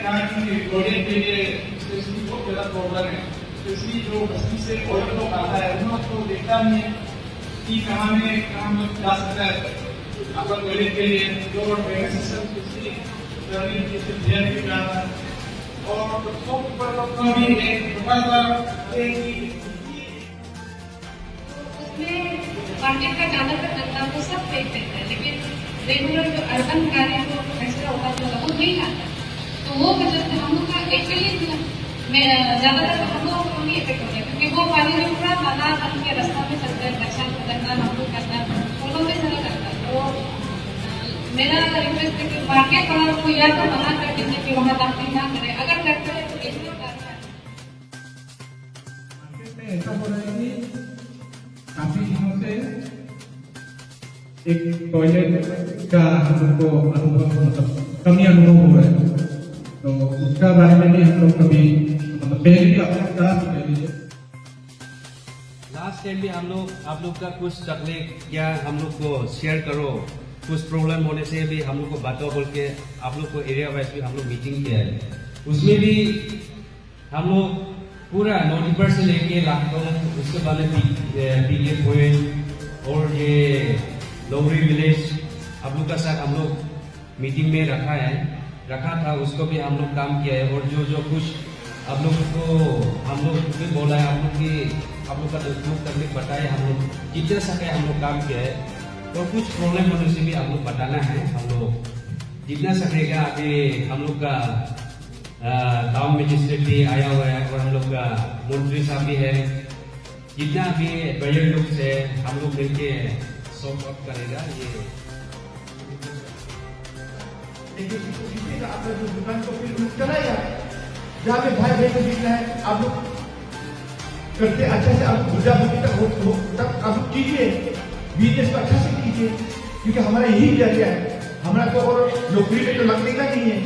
कहा कि कोडिंग के लिए स्पेशली बहुत ज़्यादा प्रॉब्लम है, स्पेशली जो बस्ती से ऑर्डर लोग आता है उन लोग को देखता नहीं है कि कहाँ में काम जा सकता है आपका कोडिंग के लिए जो पेमेंट सिस्टम की और ऊपर लोग का भी एक मार्केट का ज्यादा धंधा तो सब फेक रहता है, लेकिन रेगुलर जो अर्बन कार्य जो एक्स्ट्रा होता है वो नहीं आता, तो वो वजह से हम लोग का एक्चुअली ज्यादातर हम लोग को नहीं इफेक्ट हो गया, क्योंकि वो पानी में पूरा नाला बन के रास्ता में चलता है, नक्शा करना हम लोग करना फूलों में चला करता है। तो मेरा रिक्वेस्ट है कि मार्केट वालों को या तो मना कर दीजिए कि वहाँ डंपिंग ना करें, अगर करते हैं तो इग्नोर करना है। ऐसा हो रहा है कि काफी दिनों से एक टॉयलेट का हमको अनुभव मतलब कमी अनुभव हो रहा है, तो उसका बारे में भी हम लोग कभी मतलब पहले भी अपने करा चुके हैं। लास्ट टाइम भी हम लोग आप लोग का कुछ तकलीफ या हम लोग को शेयर करो, कुछ प्रॉब्लम होने से भी हम लोग को बताओ बोल के आप लोग को एरिया वाइज भी हम लोग मीटिंग किया है। उसमें भी हम लोग पूरा नोटिपर से लेके लाखों उसके बाद पीके पॉइंट और ये लोहरी विलेज आप लोग का साथ हम लोग मीटिंग में रखा था, उसको भी हम लोग काम किया है। और जो कुछ आप लोग को हम लोग भी बोला है, आप लोग का दुख तकलीफ बताए, हम लोग जितना सके हम लोग काम किया है। तो कुछ प्रॉब्लम होने से भी हम लोग बताना है, हम लोग जितना सकेगा। अभी हम लोग का टाउन मजिस्ट्रेट भी आया हुआ है और हम लोग का मंत्री साहब भी है, जितना भी बजट लोग से हम लोग मिलके सॉल्व अप करेगा। ये आपने जो दुकान को फिर चलाया जहाँ पे भाई बहन को जीतना है, आप लोग करते अच्छा से आप गुर्जा बुद्धि तक हो तब आप लोग कीजिए, बिजनेस को अच्छा से कीजिए, क्योंकि हमारा यही जरिया है। हमारा तो और नौकरी में तो लगने का नहीं है,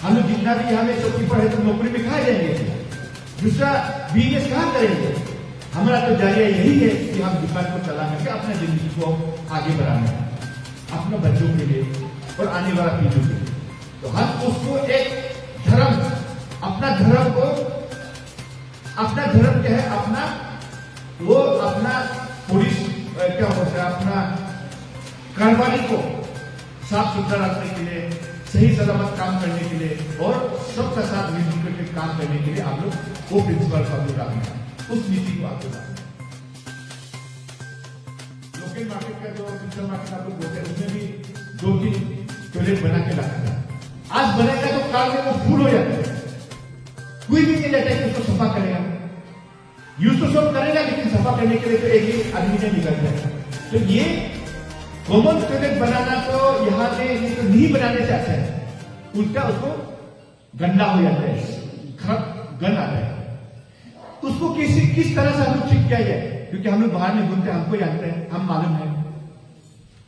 हम लोग जितना भी यहाँ में चौकीपर है तो नौकरी में कहाँ जाएंगे, दूसरा बिजनेस कहाँ करेंगे। हमारा तो जरिया यही है कि हम दुकान को चला करके अपना जिंदगी को आगे बढ़ाना है, अपने बच्चों के लिए और आने वाला पीढ़ी के लिए। तो हम उसको एक धर्म, अपना धर्म को, अपना धर्म क्या है, अपना वो अपना पुलिस क्या होता है, अपना कार्रवाई को साफ सुथरा रखने के लिए, सही सलामत काम करने के लिए और सबका साथ मिलजुल करके काम करने के लिए आप लोग वो प्रिंसिपल को आप लोग रखना, उस नीति को आप लोग रखना। लोकल मार्केट का जो इंटर मार्केट आप लोग बोलते हैं उसमें भी 2-3 टॉयलेट बना के रखा है। आज बनेगा तो काल में वो फूल हो जाता है, कोई भी नहीं रहता है कि उसको सफा करेगा, यूज तो सब करेगा लेकिन सफा करने के लिए तो एक ही आदमी ने निकल जाएगा। तो ये कॉमन टॉयलेट बनाना तो यहाँ पे तो नहीं बनाने से अच्छा है, उल्टा उसको गंदा हो जाता है, खराब गंद आता है। उसको किस तरह से हम लोग ठीक किया जाए, क्योंकि हम लोग बाहर में घूमते हैं, हमको जानते हैं, हम मालूम है।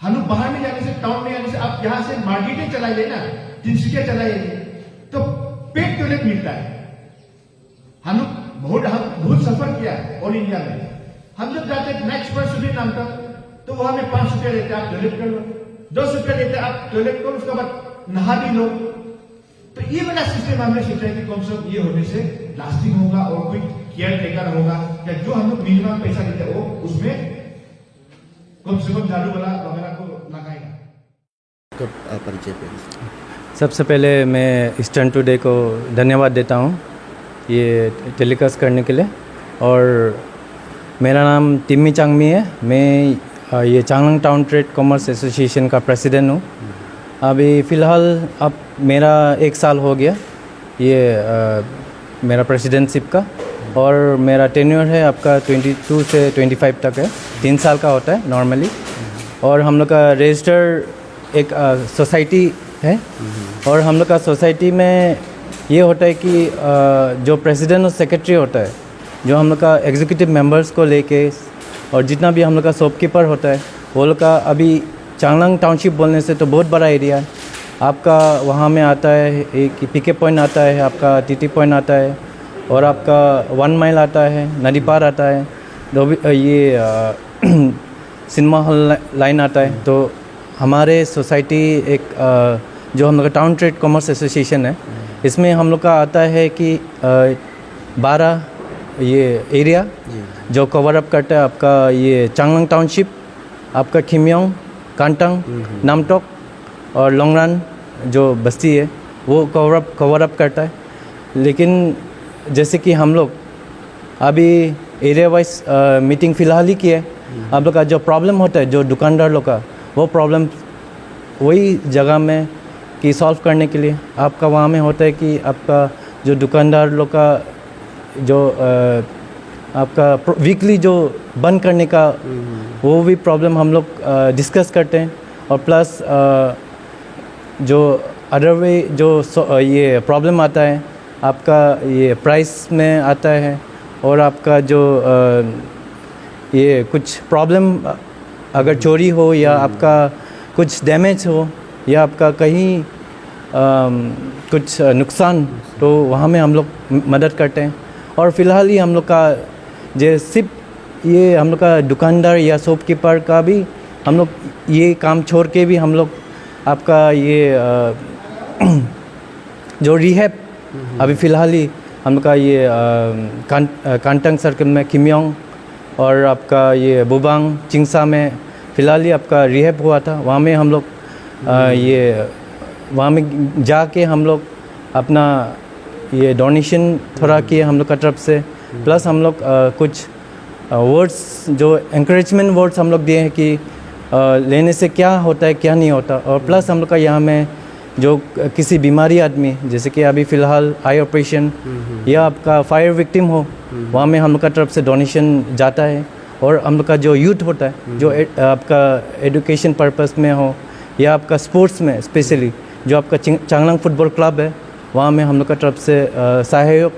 हम लोग बाहर में जाने से, टाउन में जाने से, आप यहाँ से मार्केटें चलाइए ना, तिनसुकिया चलाइए तो पेट टॉयलेट मिलता है। हम लोग बहुत सफर किया ऑल इंडिया में, हम जब जाते नेक्स्ट पर सुबह नाम था तो वहां में 5 रुपया लेते आप टॉयलेट कर लो, 10 रुपया लेते आप टॉयलेट करो, उसके बाद नहा भी लो। तो ये वाला सिस्टम हमने सोचा है कि कम से कम ये होने से लास्टिंग होगा और कोई केयर टेकर होगा, या जो हम लोग मिनिमम पैसा देते हैं वो उसमें कम से कम झाड़ू वाला वगैरह को लगाएगा। तो परिचय पे सबसे पहले मैं ईस्टर्न टुडे को धन्यवाद देता हूँ ये टेलीकास्ट करने के लिए। और मेरा नाम टिम्मी चांगमी है, मैं ये Changlang town trade commerce association का प्रेसिडेंट हूँ। अभी फ़िलहाल अब मेरा 1 साल हो गया ये मेरा प्रेसिडेंटशिप का, और मेरा टेन्योर है आपका 22 से 25 तक है, 3 साल का होता है नॉर्मली। और हम लोग का रजिस्टर एक सोसाइटी है, और हम लोग का सोसाइटी में ये होता है कि जो प्रेसिडेंट और सेक्रेटरी होता है, जो हम लोग का एग्जीक्यूटिव मेंबर्स को लेके, और जितना भी हम लोग का शॉपकीपर होता है वो लोग का, अभी चांगलांग टाउनशिप बोलने से तो बहुत बड़ा एरिया है आपका। वहाँ में आता है एक पीके पॉइंट आता है, आपका टीटी पॉइंट आता है, और आपका 1 माइल आता है, नदी पार आता है, ये सिनेमा हॉल लाइन आता है। तो हमारे सोसाइटी एक जो हम लोग का टाउन ट्रेड कॉमर्स एसोसिएशन है, इसमें हम लोग का आता है कि 12 ये एरिया जो कवर अप करता है आपका ये चांगलांग टाउनशिप, आपका खिमियोंग, कांटांग, नामटोक और लोंगरान जो बस्ती है वो कवर अप करता है। लेकिन जैसे कि हम लोग अभी एरिया वाइज मीटिंग फ़िलहाल ही की है, आप लोग का जो प्रॉब्लम होता है जो दुकानदार लोग का, वो प्रॉब्लम वही जगह में कि सॉल्व करने के लिए आपका वहाँ में होता है कि आपका जो दुकानदार लोग का जो आपका वीकली जो बंद करने का वो भी प्रॉब्लम हम लोग डिस्कस करते हैं। और प्लस जो अदर वे जो ये प्रॉब्लम आता है आपका ये प्राइस में आता है, और आपका जो ये कुछ प्रॉब्लम अगर चोरी हो या आपका कुछ डैमेज हो या आपका कहीं कुछ नुकसान, तो वहाँ में हम लोग मदद करते हैं। और फ़िलहाल ही हम लोग का जो सिर्फ ये हम लोग का दुकानदार या शॉपकीपर का भी हम लोग ये काम छोड़ के भी हम लोग आपका ये जो रिहैब अभी फ़िलहाल ही हम लोग का ये कांटांग सर्कल में खिमियोंग और आपका ये बुबांग चिंगसा में फ़िलहाल ही आपका रिहैब हुआ था। वहाँ में हम लोग ये वहाँ में जाके हम लोग अपना ये डोनेशन थोड़ा किए हम लोग का तरफ से, प्लस हम लोग कुछ वर्ड्स जो एनकरेजमेंट वर्ड्स हम लोग दिए हैं कि लेने से क्या होता है क्या नहीं होता। और प्लस हम लोग का यहाँ में जो किसी बीमारी आदमी जैसे कि अभी फ़िलहाल आई ऑपरेशन या आपका फायर विक्टिम हो, वहाँ में हम लोग का तरफ से डोनेशन जाता है। और हम लोग का जो यूथ होता है जो आपका एजुकेशन पर्पस में हो या आपका स्पोर्ट्स में स्पेशली जो आपका चांगलांग फुटबॉल क्लब है, वहाँ में हम लोग का तरफ से सहयोग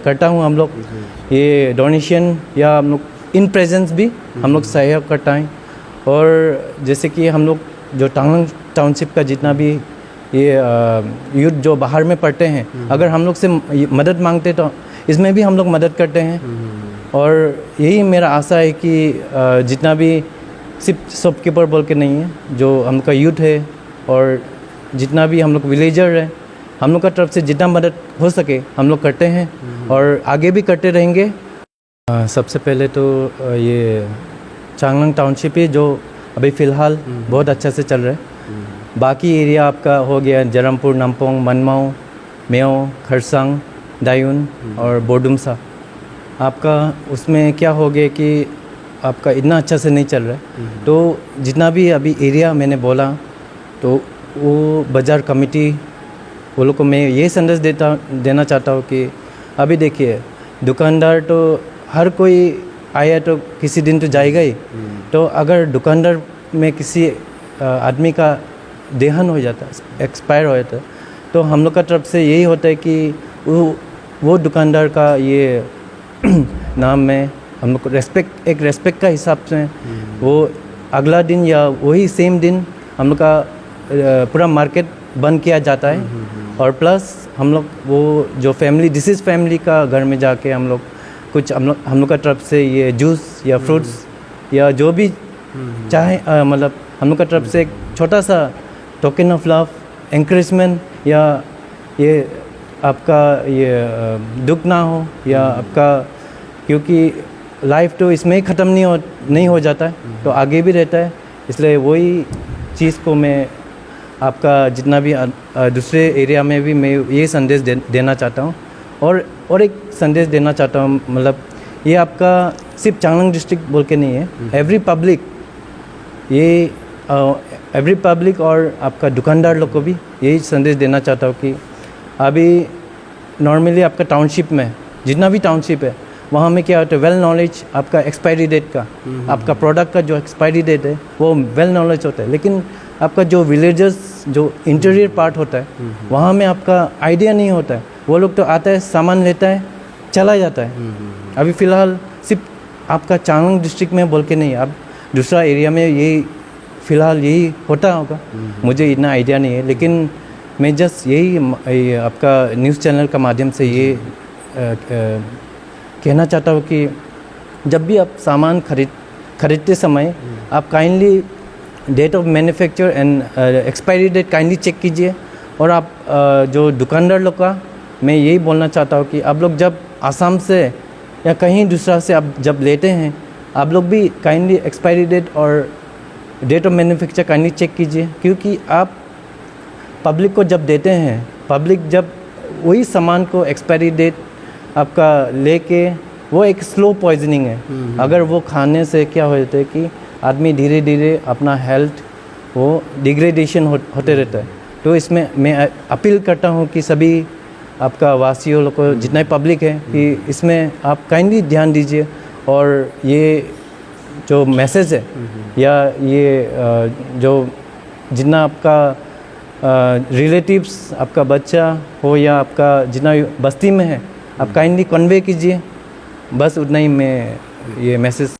करता हूँ। हम लोग ये डोनेशन या हम लोग इन प्रेजेंस भी हम लोग सहयोग करता है। और जैसे कि हम लोग जो चांगलांग टाउनशिप का जितना भी ये यूथ जो बाहर में पढ़ते हैं, अगर हम लोग से मदद मांगते तो इसमें भी हम लोग मदद करते हैं। और यही मेरा आशा है कि जितना भी सिर्फ शॉपकीपर बोल के नहीं है, जो हम लोग का यूथ है और जितना भी हम लोग विलेजर है, हम लोग का तरफ से जितना मदद हो सके हम लोग करते हैं और आगे भी करते रहेंगे। सबसे पहले तो ये चांगलांग टाउनशिप ही जो अभी फ़िलहाल बहुत अच्छा से चल रहा है। बाकी एरिया आपका हो गया जरमपुर, नमपोंग, मनमाओ, मेओ, खरसांग, दायून और बोडुमसा, आपका उसमें क्या हो गया कि आपका इतना अच्छा से नहीं चल रहा है। तो जितना भी अभी एरिया मैंने बोला, तो वो बाज़ार कमेटी वो लोग को मैं ये संदेश देना चाहता हूँ कि अभी देखिए दुकानदार तो हर कोई आया तो किसी दिन तो जाएगा ही। तो अगर दुकानदार में किसी आदमी का देहांत हो जाता है, एक्सपायर हो जाता है, तो हम लोग का तरफ से यही होता है कि वो दुकानदार का ये नाम में हम लोग को रेस्पेक्ट का हिसाब से वो अगला दिन या वही सेम दिन हम लोग का पूरा मार्केट बंद किया जाता है। और प्लस हम लोग वो जो फैमिली डिसीज फैमिली का घर में जाके हम लोग कुछ हम लोग का तरफ से ये जूस या फ्रूट्स या जो भी चाहे मतलब हम लोग का तरफ से एक छोटा सा टोकन ऑफ लव, एनकरेजमेंट या ये आपका ये दुख ना हो या आपका, क्योंकि लाइफ तो इसमें ही ख़त्म नहीं हो जाता है, तो आगे भी रहता है। इसलिए वही चीज़ को मैं आपका जितना भी दूसरे एरिया में भी मैं ये संदेश देना चाहता हूँ। और एक संदेश देना चाहता हूँ, मतलब ये आपका सिर्फ चांगलांग डिस्ट्रिक्ट बोल के नहीं है, एवरी पब्लिक और आपका दुकानदार लोग को भी यही संदेश देना चाहता हूँ कि अभी नॉर्मली आपका टाउनशिप में जितना भी टाउनशिप है वहाँ में क्या होता है, वेल नॉलेज आपका एक्सपायरी डेट का, आपका प्रोडक्ट का जो एक्सपायरी डेट है वो वेल नॉलेज होता है। लेकिन आपका जो विलेजर्स जो इंटीरियर पार्ट होता है वहाँ में आपका आइडिया नहीं होता है। वो लोग तो आता है, सामान लेता है, चला जाता है। अभी फ़िलहाल सिर्फ आपका चांगलांग डिस्ट्रिक्ट में बोल के नहीं, अब दूसरा एरिया में यही फ़िलहाल यही होता होगा, मुझे इतना आइडिया नहीं है। लेकिन मैं जस्ट यही आपका न्यूज़ चैनल का माध्यम से ये कहना चाहता हूँ कि जब भी आप सामान खरीदते समय आप kindly date of manufacture and expiry date kindly check कीजिए। और आप जो दुकानदार लोग का मैं यही बोलना चाहता हूँ कि आप लोग जब आसाम से या कहीं दूसरा से आप जब लेते हैं, आप लोग भी काइंडली एक्सपायरी डेट और date of manufacture kindly check कीजिए, क्योंकि आप पब्लिक को जब देते हैं, पब्लिक जब वही सामान को एक्सपायरी डेट आपका लेके, वो एक स्लो पॉइजनिंग है। अगर वो खाने से क्या होता है कि आदमी धीरे धीरे अपना हेल्थ वो डिग्रेडेशन होते रहता है। तो इसमें मैं अपील करता हूँ कि सभी आपका वासियों लोग को, जितना पब्लिक है, कि इसमें आप काइंडली ध्यान दीजिए। और ये जो मैसेज है या ये जो जितना आपका रिलेटिव्स, आपका बच्चा हो या आपका जितना बस्ती में है, आप काइंडली कन्वे कीजिए। बस उतना ही मैं ये मैसेज